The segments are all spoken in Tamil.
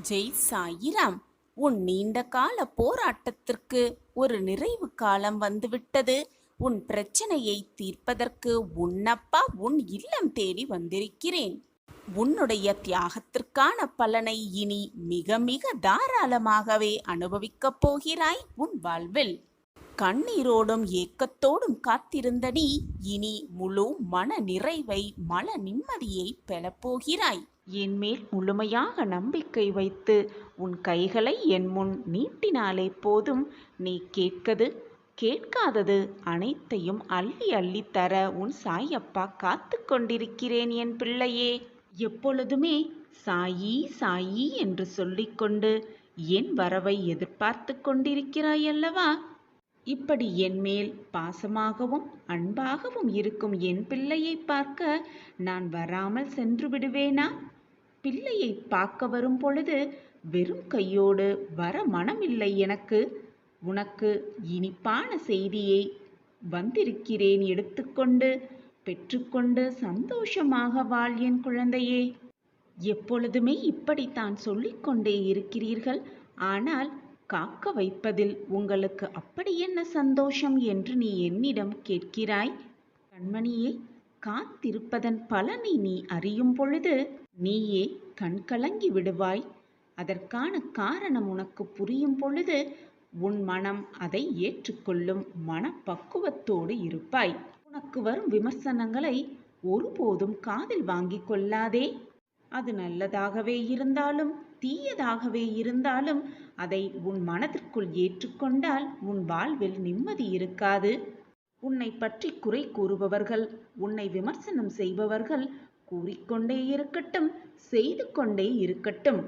ஜெய் சாயிராம். உன் நீண்ட கால போராட்டத்திற்கு ஒரு நிறைவு காலம் வந்துவிட்டது. உன் பிரச்சனையை தீர்ப்பதற்கு உன்னப்பா உன் இல்லம் தேடி வந்திருக்கிறேன். உன்னுடைய தியாகத்திற்கான பலனை இனி மிக மிக தாராளமாகவே அனுபவிக்கப் போகிறாய் உன் வாழ்வில். கண்ணீரோடும் ஏக்கத்தோடும் காத்திருந்த நீ இனி முழு மன நிறைவை, மன நிம்மதியை பெறப்போகிறாய். என் மேல் முழுமையாக நம்பிக்கை வைத்து உன் கைகளை என் முன் நீட்டினாலே போதும், நீ கேட்காதது அனைத்தையும் அள்ளி அள்ளி தர உன் சாயப்பா காத்து கொண்டிருக்கிறேன் என் பிள்ளையே. எப்பொழுதுமே சாயி சாயி என்று சொல்லிக்கொண்டு என் வரவை எதிர்பார்த்து கொண்டிருக்கிறாய் அல்லவா? இப்படி என் மேல் பாசமாகவும் அன்பாகவும் இருக்கும் என் பிள்ளையை பார்க்க நான் வராமல் சென்று விடுவேனா? பிள்ளையை பார்க்க வரும் பொழுது வெறும் கையோடு வர மனமில்லை எனக்கு. உனக்கு இனிப்பான செய்தியை வந்திருக்கிறேன், எடுத்துக்கொண்டு பெற்றுக்கொண்டு சந்தோஷமாக வாழ் என் குழந்தையே. எப்பொழுதுமே இப்படித்தான் சொல்லிக்கொண்டே இருக்கிறீர்கள். ஆனால் காக்க வைப்பதில் உங்களுக்கு அப்படி என்ன சந்தோஷம் என்று நீ என்னிடம் கேட்கிறாய். கண்மணியே, காத்திருப்பதன் பலனை நீ அறியும் பொழுது நீயே கண்கலங்கி விடுவாய். அதற்கான காரணம் உனக்கு புரியும் பொழுது உன் மனம் அதை ஏற்றுக்கொள்ளும் மனப்பக்குவத்தோடு இருப்பாய். உனக்கு வரும் விமர்சனங்களை ஒருபோதும் காதில் வாங்கிக் கொள்ளாதே. அது நல்லதாகவே இருந்தாலும் தீயதாகவே இருந்தாலும் அதை உன் மனதிற்குள் ஏற்றுக்கொண்டால் உன் வாழ்வில் நிம்மதி இருக்காது. உன்னை பற்றி குறை கூறுபவர்கள், உன்னை விமர்சனம் செய்பவர்கள் கூறிக்கொண்டே இருக்கட்டும், செய்து கொண்டே இருக்கட்டும்.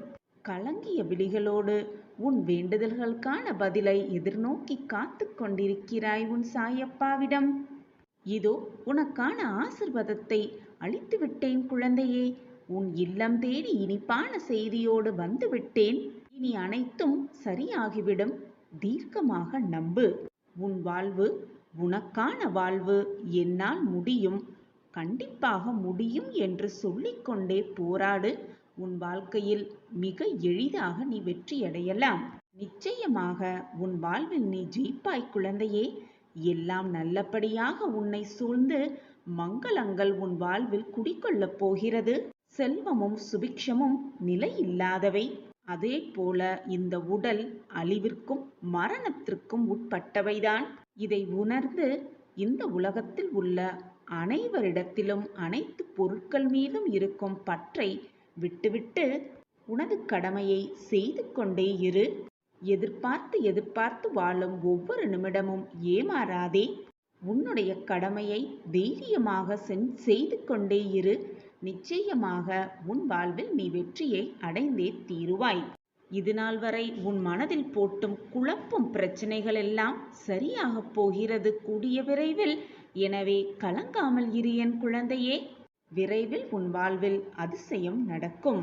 கலங்கிய விழிகளோடு உன் வேண்டுதல்களுக்கான பதிலை எதிர்நோக்கி காத்து கொண்டிருக்கிறாய் உன் சாயப்பாவிடம். இதோ உனக்கான ஆசிர்வாதத்தை அளித்து விட்டேன் குழந்தையே. உன் இல்லம் தேடி இனிப்பான செய்தியோடு வந்து விட்டேன். இனி அனைத்தும் சரியாகிவிடும். தீர்க்கமாக நம்பு. உன் வாழ்வு உனக்கான வாழ்வு. என்னால் முடியும், கண்டிப்பாக முடியும் என்று சொல்லிக்கொண்டே போராடு. உன் வாழ்க்கையில் மிக எளிதாக நீ வெற்றியடையலாம். நிச்சயமாக உன் வாழ்வில் நீ ஜெயிப்பாய் குழந்தையே. எல்லாம் நல்லபடியாக உன்னை சூழ்ந்து மங்களங்கள் உன் வாழ்வில் குடிக்கொள்ளப் போகிறது. செல்வமும் சுபிக்ஷமும் நிலையில்லாதவை. அதே போல இந்த உடல் அழிவிற்கும் மரணத்திற்கும் உட்பட்டவைதான். இதை உணர்ந்து இந்த உலகத்தில் உள்ள அனைவரிடத்திலும் அனைத்து பொருட்கள் மீதும் இருக்கும் பற்றை விட்டுவிட்டு உனது கடமையை செய்து கொண்டே இரு. எதிர்பார்த்து எதிர்பார்த்து வாழும் ஒவ்வொரு நிமிடமும் ஏமாறாதே. உன்னுடைய கடமையை தைரியமாக செய்து கொண்டே இரு. நிச்சயமாக உன் வாழ்வில் நீ வெற்றியை அடைந்தே தீருவாய். இதுநாள் வரை உன் மனதில் போட்டும் குழப்பும் பிரச்சனைகள் எல்லாம் சரியாக போகிறது கூடிய விரைவில். எனவே கலங்காமல் இரு என் குழந்தையே. விரைவில் உன் வாழ்வில் அதிசயம் நடக்கும்.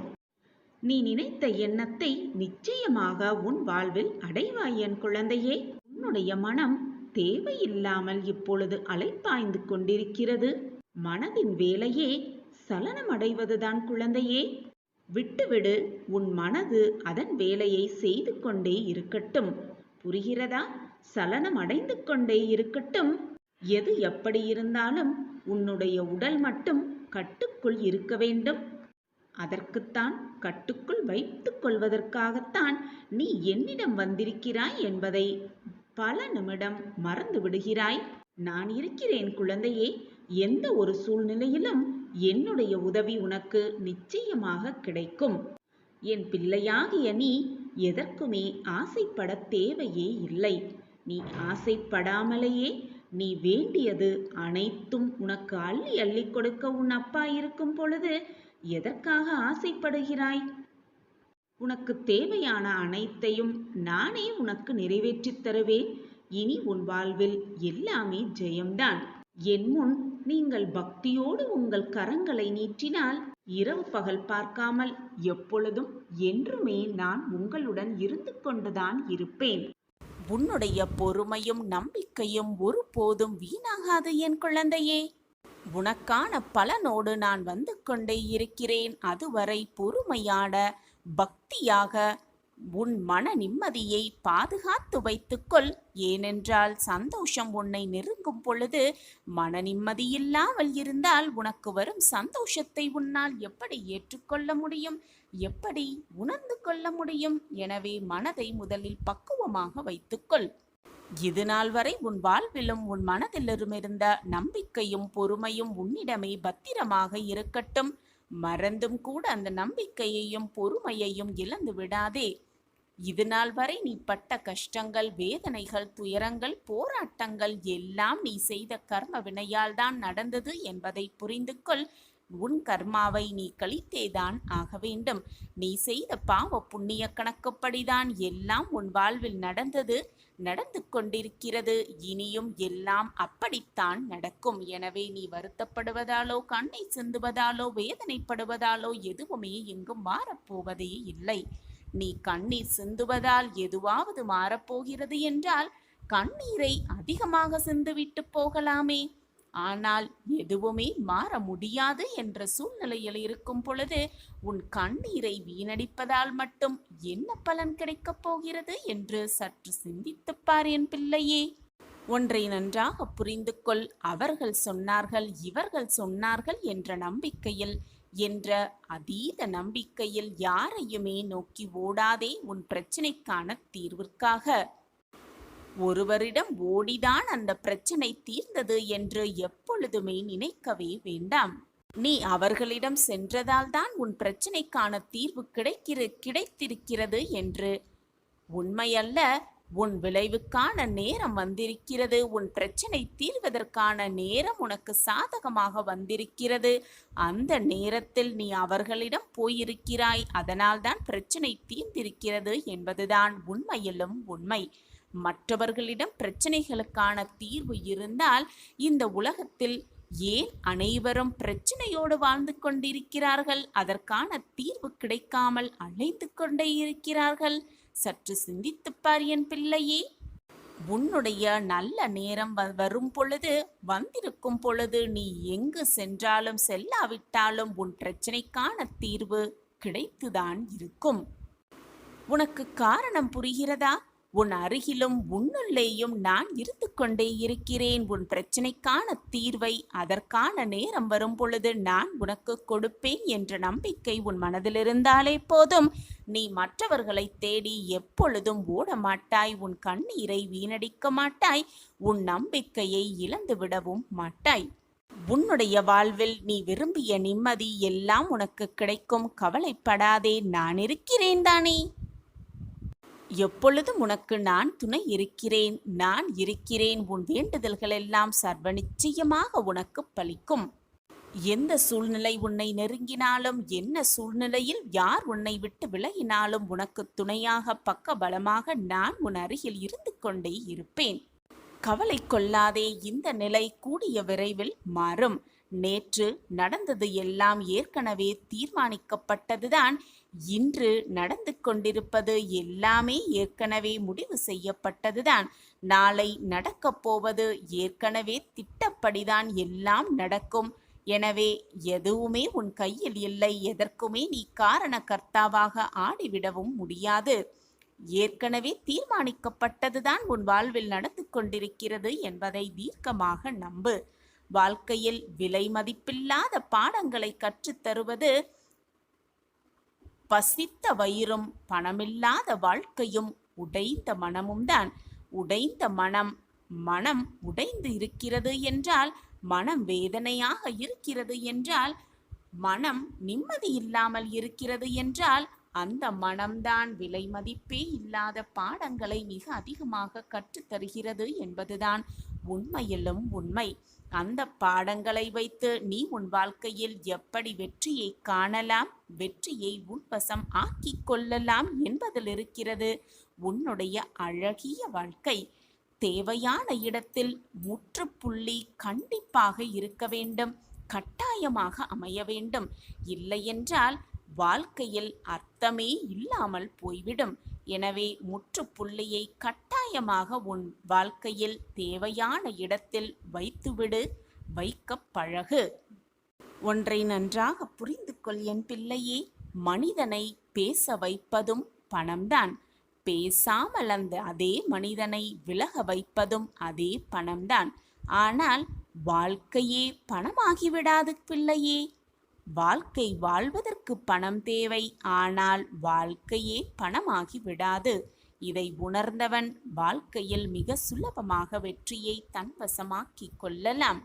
நீ நினைத்த எண்ணத்தை நிச்சயமாக உன் வாழ்வில் அடைவாய் என் குழந்தையே. உன்னுடைய மனம் தேவையில்லாமல் இப்பொழுது அலைப்பாய்ந்து கொண்டிருக்கிறது. மனதின் வேலையே சலனமடைவதுதான் குழந்தையே. விட்டுவிடு. உன் மனது அதன் வேலையை செய்து கொண்டே இருக்கட்டும். புரிகிறதா? சலனம் அடைந்து கொண்டே இருக்கட்டும். எது எப்படி இருந்தாலும் உன்னுடைய உடல் மட்டும் கட்டுக்குள் இருக்க வேண்டும். அதற்குத்தான், கட்டுக்குள் வைத்துக் கொள்வதற்காகத்தான் நீ என்னிடம் வந்திருக்கிறாய் என்பதை பல நிமிடம் மறந்து விடுகிறாய். நான் இருக்கிறேன் குழந்தையே. எந்த ஒரு சூழ்நிலையிலும் என்னுடைய உதவி உனக்கு நிச்சயமாக கிடைக்கும். என் பிள்ளையாகிய நீ எதற்குமே ஆசைப்பட தேவையே இல்லை. நீ ஆசைப்படாமலேயே நீ வேண்டியது அனைத்தும் உனக்கு அள்ளி அள்ளி கொடுக்க உன் அப்பா இருக்கும் பொழுது எதற்காக ஆசைப்படுகிறாய்? உனக்கு தேவையான அனைத்தையும் நானே உனக்கு நிறைவேற்றித் தருவேன். இனி உன் வாழ்வில் எல்லாமே ஜெயம்தான். என் முன் நீங்கள் பக்தியோடு உங்கள் கரங்களை நீட்டினால் இரவு பகல் பார்க்காமல் எப்பொழுதும் என்றுமே நான் உங்களுடன் இருந்து கொண்டுதான் இருப்பேன். உன்னுடைய பொறுமையும் நம்பிக்கையும் ஒருபோதும் வீணாகாது என் குழந்தையே. உனக்கான பலனோடு நான் வந்து கொண்டே இருக்கிறேன். அதுவரை பொறுமையான பக்தியாக உன் மன நிம்மதியை பாதுகாத்து வைத்துக்கொள். ஏனென்றால் சந்தோஷம் உன்னை நெருங்கும் பொழுது மன நிம்மதியில்லாமல் இருந்தால் உனக்கு வரும் சந்தோஷத்தை உன்னால் எப்படி ஏற்றுக்கொள்ள முடியும்? எப்படி உணர்ந்து கொள்ள முடியும்? எனவே மனதை முதலில் பக்குவமாக வைத்துக்கொள். இது நாள் வரை உன் வாழ்விலும் உன் மனதிலிருந்த நம்பிக்கையும் பொறுமையும் உன்னிடமே பத்திரமாக இருக்கட்டும். மறந்தும் கூட அந்த நம்பிக்கையையும் பொறுமையையும் இழந்து விடாதே. இது நாள் வரை நீ பட்ட கஷ்டங்கள், வேதனைகள், துயரங்கள், போராட்டங்கள் எல்லாம் நீ செய்த கர்ம வினையால் தான் நடந்தது என்பதை புரிந்து கொள். உன் கர்மாவை நீ கழித்தேதான் ஆக வேண்டும். நீ செய்த பாவ புண்ணிய கணக்குப்படிதான் எல்லாம் உன் வாழ்வில் நடந்தது, நடந்து கொண்டிருக்கிறது. இனியும் எல்லாம் அப்படித்தான் நடக்கும். எனவே நீ வருத்தப்படுவதாலோ, கண்ணை சிந்துவதாலோ, வேதனைப்படுவதாலோ எதுவுமே எங்கும் மாறப்போவதே இல்லை. நீ கண்ணீர் சிந்துவதால் எதுவாவது மாறப்போகிறது என்றால் கண்ணீரை அதிகமாக சிந்துவிட்டு போகலாமே. ஆனால் எதுவுமே மாற முடியாது என்ற சூழ்நிலையில் இருக்கும் பொழுது உன் கண்ணீரை வீணடிப்பதால் மட்டும் என்ன பலன் கிடைக்கப் போகிறது என்று சற்று சிந்தித்துப்பார் என் பிள்ளையே. ஒன்றை நன்றாக புரிந்து கொள். அவர்கள் சொன்னார்கள், இவர்கள் சொன்னார்கள் என்ற நம்பிக்கையில், என்ற அதீத நம்பிக்கையில் யாரையுமே நோக்கி ஓடாதே. உன் பிரச்சனைக்கான தீர்விற்காக ஒருவரிடம் ஓடிதான் அந்த பிரச்சனை தீர்ந்தது என்று எப்பொழுதுமே நினைக்கவே வேண்டாம். நீ அவர்களிடம் சென்றதால் தான் உன் பிரச்சனைக்கான தீர்வு கிடைத்திருக்கிறது என்று உண்மையல்ல. உன் விளைவுக்கான நேரம் வந்திருக்கிறது. உன் பிரச்சனை தீர்வதற்கான நேரம் உனக்கு சாதகமாக வந்திருக்கிறது. அந்த நேரத்தில் நீ அவர்களிடம் போயிருக்கிறாய். அதனால்தான் பிரச்சனை தீர்ந்திருக்கிறது என்பதுதான் உண்மையிலும் உண்மை. மற்றவர்களிடம் பிரச்சனைகளுக்கான தீர்வு இருந்தால் இந்த உலகத்தில் ஏன் அனைவரும் பிரச்சனையோடு வாழ்ந்து கொண்டிருக்கிறார்கள்? அதற்கான தீர்வு கிடைக்காமல் அலைந்து கொண்டே இருக்கிறார்கள். சற்று சிந்தித்துப்பார் என் பிள்ளையே. உன்னுடைய நல்ல நேரம் வரும் பொழுது, வந்திருக்கும் பொழுது நீ எங்கு சென்றாலும் செல்லாவிட்டாலும் உன் பிரச்சனைக்கான தீர்வு கிடைத்துதான் இருக்கும். உனக்கு காரணம் புரிகிறதா? உன் அருகிலும் உன்னுள்ளேயும் நான் இருந்து கொண்டே இருக்கிறேன். உன் பிரச்சனைக்கான தீர்வை அதற்கான நேரம் வரும் பொழுது நான் உனக்கு கொடுப்பேன் என்ற நம்பிக்கை உன் மனதில் இருந்தாலே போதும். நீ மற்றவர்களை தேடி எப்பொழுதும் ஓட மாட்டாய். உன் கண்ணீரை வீணடிக்க மாட்டாய். உன் நம்பிக்கையை இழந்து விடவும் மாட்டாய். உன்னுடைய வாழ்வில் நீ விரும்பிய நிம்மதி எல்லாம் உனக்கு கிடைக்கும். கவலைப்படாதே, நான் இருக்கிறேன் தானே. எப்பொழுதும் உனக்கு நான் துணை இருக்கிறேன். நான் இருக்கிறேன். உன் வேண்டுதல்கள் எல்லாம் சர்வ நிச்சயமாக உனக்கு பலிக்கும். எந்த சூழ்நிலை உன்னை நெருங்கினாலும், என்ன சூழ்நிலையில் யார் உன்னை விட்டு விலகினாலும் உனக்கு துணையாக பக்க பலமாக நான் உன் அருகில் இருந்து கொண்டே இருப்பேன். கவலை கொள்ளாதே. இந்த நிலை கூடிய விரைவில் மாறும். நேற்று நடந்தது எல்லாம் ஏற்கனவே தீர்மானிக்கப்பட்டதுதான். இன்று நடந்து கொண்டிருப்பது எல்லாமே ஏற்கனவே முடிவு செய்யப்பட்டதுதான். நாளை நடக்கப் போவது ஏற்கனவே திட்டப்படிதான் எல்லாம் நடக்கும். எனவே எதுவுமே உன் கையில் இல்லை. எதற்குமே நீ காரணகர்த்தாவாக ஆடிவிடவும் முடியாது. ஏற்கனவே தீர்மானிக்கப்பட்டதுதான் உன் வாழ்வில் நடந்து கொண்டிருக்கிறது என்பதை தீர்க்கமாக நம்பு. வாழ்க்கையில் விலை மதிப்பில்லாத பாடங்களை கற்றுத்தருவது பசித்த வயிறும் பணமில்லாத வாழ்க்கையும் உடைந்த மனமும் தான். உடைந்த மனம் உடைந்து இருக்கிறது என்றால், மனம் வேதனையாக இருக்கிறது என்றால், மனம் நிம்மதி இல்லாமல் இருக்கிறது என்றால், அந்த மனம்தான் விலை மதிப்பே இல்லாத பாடங்களை மிக அதிகமாக கற்றுத்தருகிறது என்பதுதான் உண்மையிலும் உண்மை. அந்த பாடங்களை வைத்து நீ உன் வாழ்க்கையில் எப்படி வெற்றியை காணலாம், வெற்றியை உன்வசம் ஆக்கிக் கொள்ளலாம் என்பதில் இருக்கிறது உன்னுடைய அழகிய வாழ்க்கை. தேவையான இடத்தில் முற்றுப்புள்ளி கண்டிப்பாக இருக்க வேண்டும். கட்டாயமாக அமைய வேண்டும். இல்லையென்றால் வாழ்க்கையில் அர்த்தமே இல்லாமல் போய்விடும். எனவே முற்றுப்புள்ளியை கட்டாயமாக உன் வாழ்க்கையில் தேவையான இடத்தில் வைத்துவிடு. வைக்கப் பழகு. ஒன்றை நன்றாக புரிந்து கொள் என் பிள்ளையே, மனிதனை பேச வைப்பதும் பணம்தான். பேசாமல் அதே மனிதனை விலக வைப்பதும் அதே பணம்தான். ஆனால் வாழ்க்கையே பணமாகிவிடாது பிள்ளையே. வாழ்க்கை வாழ்வதற்கு பணம் தேவை, ஆனால் வாழ்க்கையே பணமாகி விடாது. இதை உணர்ந்தவன் வாழ்க்கையில் மிக சுலபமாக வெற்றியை தன்வசமாக்கிக் கொள்ளலாம்.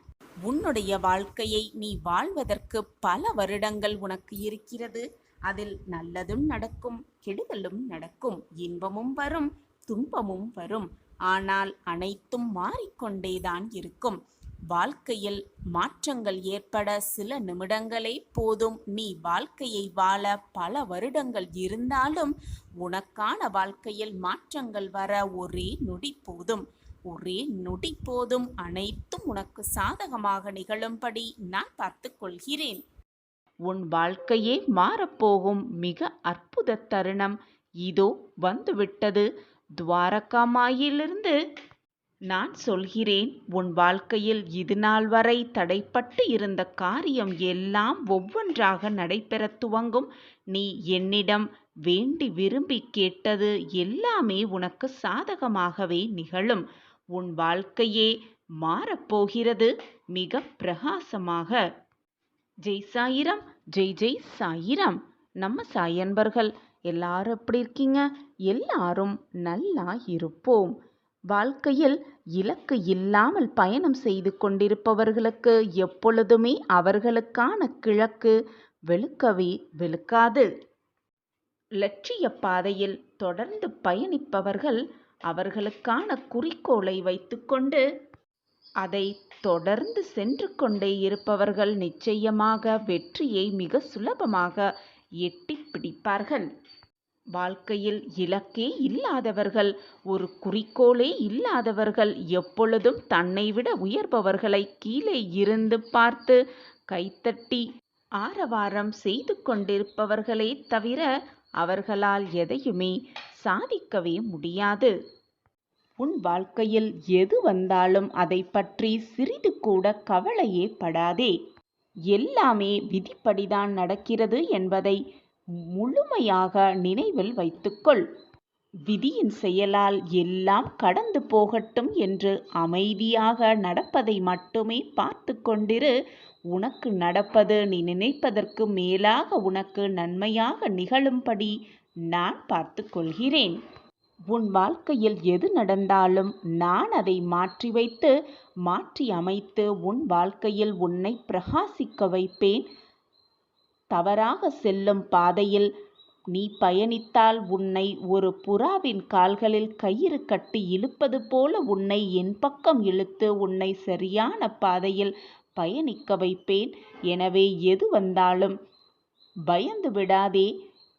உன்னுடைய வாழ்க்கையை நீ வாழ்வதற்கு பல வருடங்கள் உனக்கு இருக்கிறது. அதில் நல்லதும் நடக்கும், கெடுதலும் நடக்கும், இன்பமும் வரும், துன்பமும் வரும். ஆனால் அனைத்தும் மாறிக்கொண்டேதான் இருக்கும். வாழ்க்கையில் மாற்றங்கள் ஏற்பட சில நிமிடங்களே போதும். நீ வாழ்க்கையை வாழ பல வருடங்கள் இருந்தாலும் உனக்கான வாழ்க்கையில் மாற்றங்கள் வர ஒரே நொடி போதும். ஒரே நொடி போதும். அனைத்தும் உனக்கு சாதகமாக நிகழும்படி நான் பார்த்து கொள்கிறேன். உன் வாழ்க்கையே மாறப்போகும் மிக அற்புத தருணம் இதோ வந்துவிட்டது. துவாரகாமாயிலிருந்து நான் சொல்கிறேன், உன் வாழ்க்கையில் இது நாள் வரை தடைப்பட்டு இருந்த காரியம் எல்லாம் ஒவ்வொன்றாக நடைபெறத் துவங்கும். நீ என்னிடம் வேண்டி விரும்பி கேட்டது எல்லாமே உனக்கு சாதகமாகவே நிகழும். உன் வாழ்க்கையே மாறப்போகிறது மிக பிரகாசமாக. ஜெய் சாயிரம், ஜெய் ஜெய் சாயிரம். நம்ம சாய் அன்பர்கள் எல்லாரும் எப்படி இருக்கீங்க? எல்லாரும் நல்லா இருப்போம். வாழ்க்கையில் இலக்கு இல்லாமல் பயணம் செய்து கொண்டிருப்பவர்களுக்கு எப்பொழுதுமே அவர்களுக்கான கிழக்கு வெளுக்கவே வெளுக்காது. லட்சிய பாதையில் தொடர்ந்து பயணிப்பவர்கள் அவர்களுக்கான குறிக்கோளை வைத்துக்கொண்டு அதை தொடர்ந்து சென்று கொண்டே இருப்பவர்கள் நிச்சயமாக வெற்றியை மிக சுலபமாக எட்டி பிடிப்பார்கள். வாழ்க்கையில் இலக்கே இல்லாதவர்கள், ஒரு குறிக்கோளே இல்லாதவர்கள் எப்பொழுதும் தன்னை விட உயர்பவர்களை கீழே இருந்து பார்த்து கைத்தட்டி ஆரவாரம் செய்து கொண்டிருப்பவர்களே தவிர அவர்களால் எதையுமே சாதிக்கவே முடியாது. உன் வாழ்க்கையில் எது வந்தாலும் அதை பற்றி சிறிது கூட கவலையே படாதே. எல்லாமே விதிப்படிதான் நடக்கிறது என்பதை முழுமையாக நினைவில் வைத்துக்கொள். விதியின் செயலால் எல்லாம் கடந்து போகட்டும் என்று அமைதியாக நடப்பதை மட்டுமே பார்த்து கொண்டிரு. உனக்கு நடப்பது நீ நினைப்பதற்கு மேலாக உனக்கு நன்மையாக நிகழும்படி நான் பார்த்து கொள்கிறேன். உன் வாழ்க்கையில் எது நடந்தாலும் நான் அதை மாற்றி வைத்து மாற்றி அமைத்து உன் வாழ்க்கையில் உன்னை பிரகாசிக்க வைப்பேன். தவறாக செல்லும் பாதையில் நீ பயணித்தால் உன்னை ஒரு புறாவின் கால்களில் கயிறு கட்டி இழுப்பது போல உன்னை என் பக்கம் இழுத்து உன்னை சரியான பாதையில் பயணிக்க வைப்பேன். எனவே எது வந்தாலும் பயந்து விடாதே.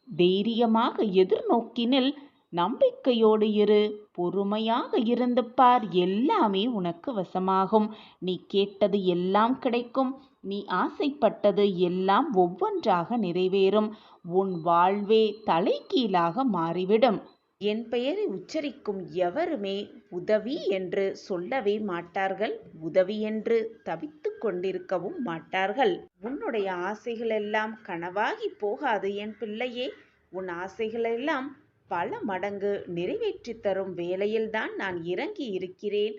தைரியமாக எதிர்நோக்கினில், நம்பிக்கையோடு இரு, பொறுமையாக இருந்து பார். எல்லாமே உனக்கு வசமாகும். நீ கேட்டது எல்லாம் கிடைக்கும். நீ ஆசைப்பட்டது எல்லாம் ஒவ்வொன்றாக நிறைவேறும். உன் வாழ்வே தலைகீழாக மாறிவிடும். என் பெயரை உச்சரிக்கும் எவருமே உதவி என்று சொல்லவே மாட்டார்கள். உதவி என்று தவித்து கொண்டிருக்கவும் மாட்டார்கள். உன்னுடைய ஆசைகளெல்லாம் கனவாகி போகாது என் பிள்ளையே. உன் ஆசைகளெல்லாம் பல மடங்கு நிறைவேற்றி தரும் வேளையில்தான் நான் இறங்கி இருக்கிறேன்.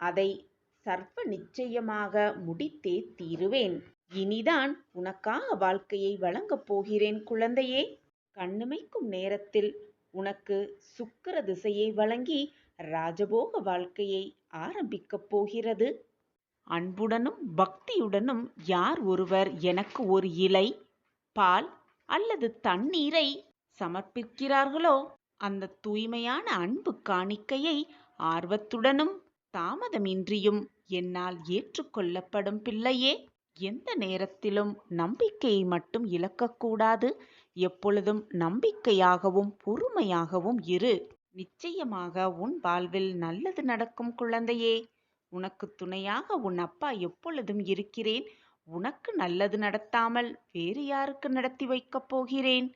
அதை சர்வ நிச்சயமாக முடித்தே தீருவேன். இனிதான் உனக்காக வாழ்க்கையை வழங்கப் போகிறேன் குழந்தையே. கண்ணிமைக்கும் நேரத்தில் உனக்கு சுக்கிர திசையை வழங்கி ராஜபோக வாழ்க்கையை ஆரம்பிக்கப் போகிறது. அன்புடனும் பக்தியுடனும் யார் ஒருவர் எனக்கு ஒரு இலை, பால் அல்லது தண்ணீரை சமர்ப்பிக்கிறார்களோ அந்த தூய்மையான அன்பு காணிக்கையை ஆர்வத்துடனும் தாமதமின்றியும் என்னால் ஏற்றுக்கொள்ளப்படும் பிள்ளையே. எந்த நேரத்திலும் நம்பிக்கையை மட்டும் இழக்கக்கூடாது. எப்பொழுதும் நம்பிக்கையாகவும் பொறுமையாகவும் இரு. நிச்சயமாக உன் வாழ்வில் நல்லது நடக்கும் குழந்தையே. உனக்கு துணையாக உன் அப்பா எப்பொழுதும் இருக்கிறேன். உனக்கு நல்லது நடத்தாமல் வேறு யாருக்கு நடத்தி வைக்கப் போகிறேன்?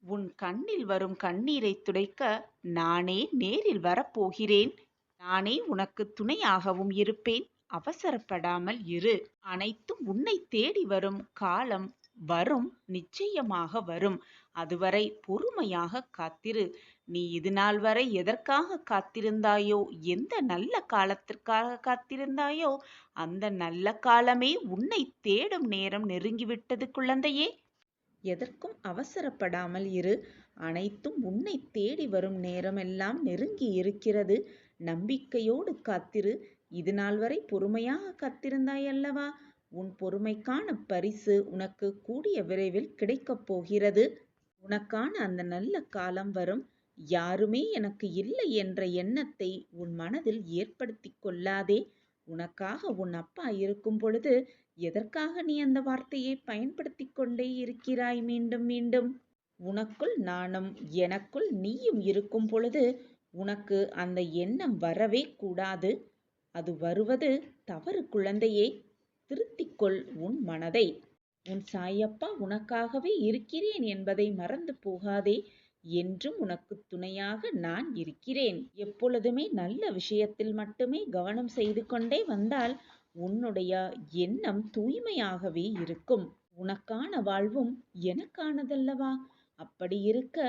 உன் கண்ணில் வரும் கண்ணீரை துடைக்க நானே நேரில் வரப்போகிறேன். நானே உனக்கு துணையாகவும் இருப்பேன். அவசரப்படாமல் இரு. அனைத்தும் உன்னை தேடி வரும் காலம் வரும், நிச்சயமாக வரும். அதுவரை பொறுமையாக காத்திரு. நீ இதுநாள் வரை எதற்காக காத்திருந்தாயோ, எந்த நல்ல காலத்திற்காக காத்திருந்தாயோ, அந்த நல்ல காலமே உன்னை தேடும் நேரம் நெருங்கிவிட்டது குழந்தையே. எதற்கும் அவசரப்படாமல் இரு. அனைத்தும் உன்னை தேடி வரும் நேரமெல்லாம் நெருங்கி இருக்கிறது. நம்பிக்கையோடு காத்திரு. இதுநாள் வரை பொறுமையாக காத்திருந்தாய் அல்லவா? உன் பொறுமைக்கான பரிசு உனக்கு கூடிய விரைவில் கிடைக்கப் போகிறது. உனக்கான அந்த நல்ல காலம் வரும். யாருமே எனக்கு இல்லை என்ற எண்ணத்தை உன் மனதில் ஏற்படுத்தி கொள்ளாதே. உனக்காக உன் அப்பா இருக்கும் பொழுது எதற்காக நீ அந்த வார்த்தையை பயன்படுத்தி கொண்டே இருக்கிறாய் மீண்டும் மீண்டும்? உனக்குள் நானும் எனக்குள் நீயும் இருக்கும் பொழுது உனக்கு அந்த எண்ணம் வரவே கூடாது. அது வருவது தவறு குழந்தையே. திருத்திக்கொள் உன் மனதை. உன் சாயப்பா உனக்காகவே இருக்கிறேன் என்பதை மறந்து போகாதே. என்றும் உனக்கு துணையாக நான் இருக்கிறேன். எப்பொழுதுமே நல்ல விஷயத்தில் மட்டுமே கவனம் செய்து கொண்டே வந்தால் உன்னுடைய எண்ணம் தூய்மையாகவே இருக்கும். உனக்கான வாழ்வும் எனக்கானதல்லவா? அப்படி இருக்க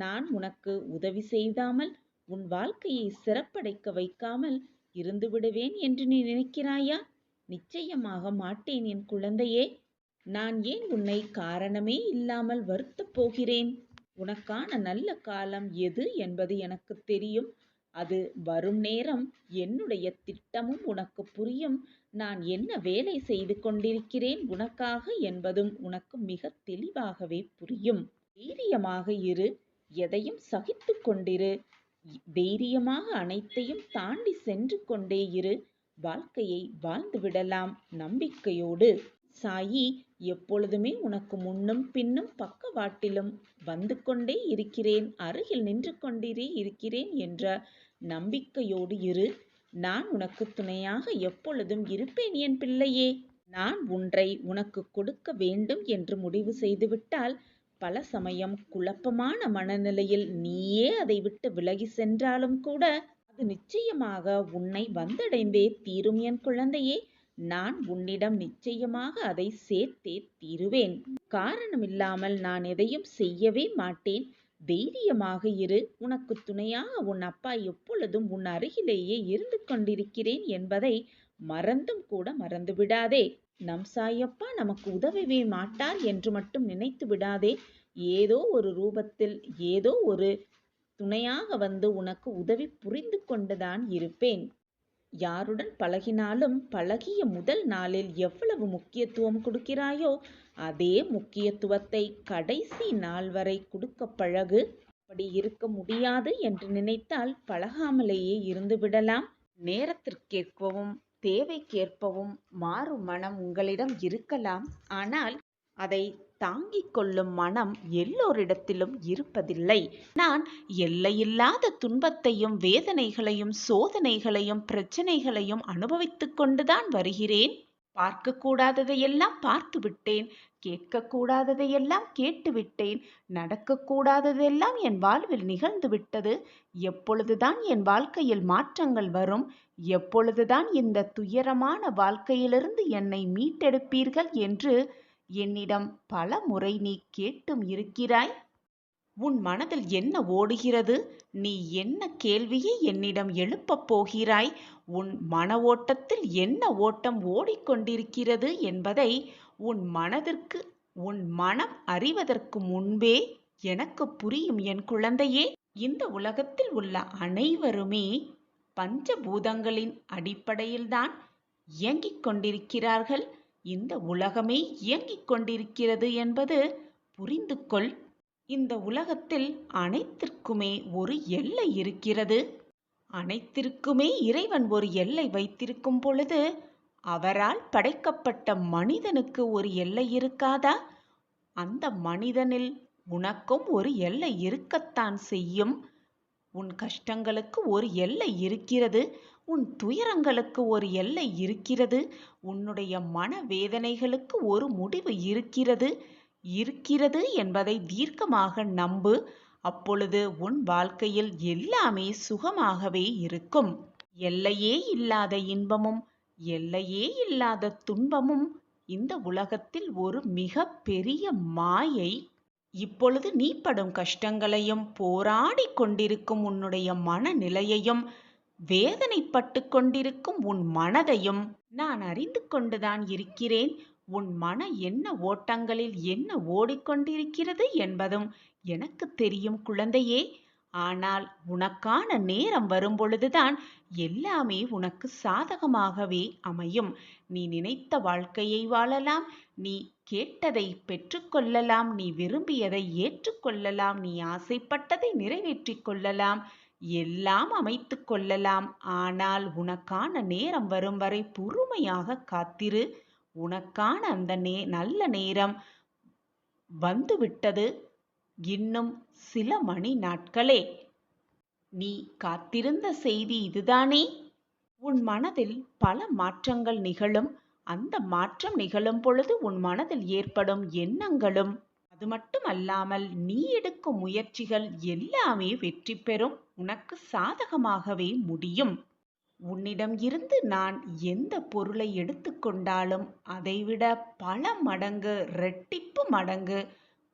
நான் உனக்கு உதவி செய்தாமல் உன் வாழ்க்கையை சிறப்படைக்க வைக்காமல் இருந்து விடுவேன் என்று நீ நினைக்கிறாயா? நிச்சயமாக மாட்டேன் என் குழந்தையே. நான் ஏன் உன்னை காரணமே இல்லாமல் வருத்தப் போகிறேன்? உனக்கான நல்ல காலம் எது என்பது எனக்கு தெரியும். அது வரும் நேரம் என்னுடைய திட்டமும் உனக்கு புரியும். நான் என்ன வேலை செய்து கொண்டிருக்கிறேன் உனக்காக என்பதும் உனக்கு மிக தெளிவாகவே புரியும். தைரியமாக இரு. எதையும் சகித்து கொண்டிரு. தைரியமாக அனைத்தையும் தாண்டி சென்று கொண்டே இரு. வாழ்க்கையை வாழ்ந்து விடலாம் நம்பிக்கையோடு. சாயி எப்பொழுதுமே உனக்கு முன்னும் பின்னும் பக்கவாட்டிலும் வந்து கொண்டே இருக்கிறேன், அருகில் நின்று கொண்டே இருக்கிறேன் என்ற நம்பிக்கையோடு இரு. நான் உனக்கு துணையாக எப்பொழுதும் இருப்பேன் என் பிள்ளையே. நான் ஒன்றை உனக்கு கொடுக்க வேண்டும் என்று முடிவு செய்துவிட்டால் பல சமயம் குழப்பமான மனநிலையில் நீயே அதை விட்டு விலகி சென்றாலும் கூட அது நிச்சயமாக உன்னை வந்தடைந்தே தீரும் என் குழந்தையே. நான் உன்னிடம் நிச்சயமாக அதை சேர்த்தே தீருவேன். காரணமில்லாமல் நான் எதையும் செய்யவே மாட்டேன். தைரியமாக இரு. உனக்கு துணையாக உன் அப்பா எப்பொழுதும் உன் அருகிலேயே இருந்து கொண்டிருக்கிறேன் என்பதை மறந்தும் கூட மறந்து விடாதே. நம் சாயப்பா நமக்கு உதவவே மாட்டார் என்று மட்டும் நினைத்து விடாதே. ஏதோ ஒரு ரூபத்தில் ஏதோ ஒரு துணையாக வந்து உனக்கு உதவி புரிந்து கொண்டுதான் இருப்பேன். யாருடன் பழகினாலும் பழகிய முதல் நாளில் எவ்வளவு முக்கியத்துவம் கொடுக்கிறாயோ அதே முக்கியத்துவத்தை கடைசி நாள் வரை கொடுக்க பழகு. அப்படி இருக்க முடியாது என்று நினைத்தால் பழகாமலேயே இருந்து விடலாம். நேரத்திற்கேற்பவும் தேவைக்கேற்பவும் மாறும் மனம் உங்களிடம் இருக்கலாம். ஆனால் அதை தாங்கிக் கொள்ளும் மனம் எல்லோரிடத்திலும் இருப்பதில்லை. நான் எல்லையில்லாத துன்பத்தையும் வேதனைகளையும் சோதனைகளையும் பிரச்சனைகளையும் அனுபவித்துக் கொண்டுதான் வருகிறேன். பார்க்கக்கூடாததையெல்லாம் பார்த்து விட்டேன். கேட்கக்கூடாததையெல்லாம் கேட்டுவிட்டேன். நடக்கக்கூடாததெல்லாம் என் வாழ்வில் நிகழ்ந்து விட்டது. எப்பொழுதுதான் என் வாழ்க்கையில் மாற்றங்கள் வரும்? எப்பொழுதுதான் இந்த துயரமான வாழ்க்கையிலிருந்து என்னை மீட்டெடுப்பீர்கள் என்று என்னிடம் பல முறை நீ கேட்டும் இருக்கிறாய். உன் மனதில் என்ன ஓடுகிறது? நீ என்ன கேள்வியை என்னிடம் எழுப்பப் போகிறாய்? உன் மன ஓட்டத்தில் என்ன ஓட்டம் ஓடிக்கொண்டிருக்கிறது என்பதை உன் மனம் அறிவதற்கு முன்பே எனக்கு புரியும் என் குழந்தையே. இந்த உலகத்தில் உள்ள அனைவருமே பஞ்சபூதங்களின் அடிப்படையில்தான் இயங்கிக் கொண்டிருக்கிறார்கள். இந்த உலகமே இயங்கிக் கொண்டிருக்கிறது என்பது புரிந்து கொள். இந்த உலகத்தில் அனைத்திற்குமே ஒரு எல்லை இருக்கிறது. அனைத்திற்குமே இறைவன் ஒரு எல்லை வைத்திருக்கும் பொழுது அவரால் படைக்கப்பட்ட மனிதனுக்கு ஒரு எல்லை இருக்காதா? அந்த மனிதனில் உனக்கும் ஒரு எல்லை இருக்கத்தான் செய்யும். உன் கஷ்டங்களுக்கு ஒரு எல்லை இருக்கிறது. உன் துயரங்களுக்கு ஒரு எல்லை இருக்கிறது. உன்னுடைய மனவேதனைகளுக்கு ஒரு முடிவு இருக்கிறது என்பதை தீர்க்கமாக நம்பு. அப்பொழுது உன் வாழ்க்கையில் எல்லாமே சுகமாகவே இருக்கும். எல்லையே இல்லாத இன்பமும் எல்லையே இல்லாத துன்பமும் இந்த உலகத்தில் ஒரு மிக பெரிய மாயை. இப்பொழுது நீ படும் கஷ்டங்களையும் போராடிக் கொண்டிருக்கும் உன்னுடைய மனநிலையையும் வேதனைப்பட்டு கொண்டிருக்கும் உன் மனதையும் நான் அறிந்து கொண்டுதான் இருக்கிறேன். உன் மன என்ன ஓட்டங்களில் என்ன ஓடிக்கொண்டிருக்கிறது என்பதும் எனக்கு தெரியும் குழந்தையே. ஆனால் உனக்கான நேரம் வரும்பொழுதுதான் எல்லாமே உனக்கு சாதகமாகவே அமையும். நீ நினைத்த வாழ்க்கையை வாழலாம். நீ கேட்டதை பெற்றுக்கொள்ளலாம். நீ விரும்பியதை ஏற்றுக்கொள்ளலாம். நீ ஆசைப்பட்டதை நிறைவேற்றிக் கொள்ளலாம். எல்லாம் அமைத்து கொள்ளலாம். ஆனால் உனக்கான நேரம் வரும் வரை பொறுமையாக காத்திரு. உனக்கான அந்த நல்ல நேரம் வந்துவிட்டது. இன்னும் சில மணி நாட்களே. நீ காத்திருந்த செய்தி இதுதானே? உன் மனதில் பல மாற்றங்கள் நிகழும். அந்த மாற்றம் நிகழும் பொழுது உன் மனதில் ஏற்படும் எண்ணங்களும் அது மட்டுமல்லாமல் நீ எடுக்கும் முயற்சிகள் எல்லாமே வெற்றி பெறும். உனக்கு சாதகமாகவே முடியும். உன்னிடம் இருந்து நான் எந்த பொருளை எடுத்துக்கொண்டாலும் அதைவிட பல மடங்கு ரெட்டிப்பு மடங்கு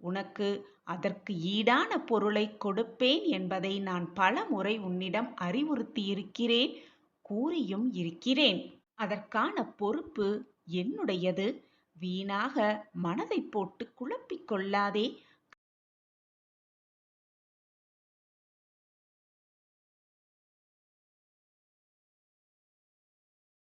உனக்கு அதற்கு ஈடான பொருளை கொடுப்பேன் என்பதை நான் பல முறை உன்னிடம் அறிவுறுத்தியிருக்கிறேன், கூறியும் இருக்கிறேன். அதற்கான பொறுப்பு என்னுடையது. வீணாக மனதை போட்டு குழப்பிக் கொள்ளாதே.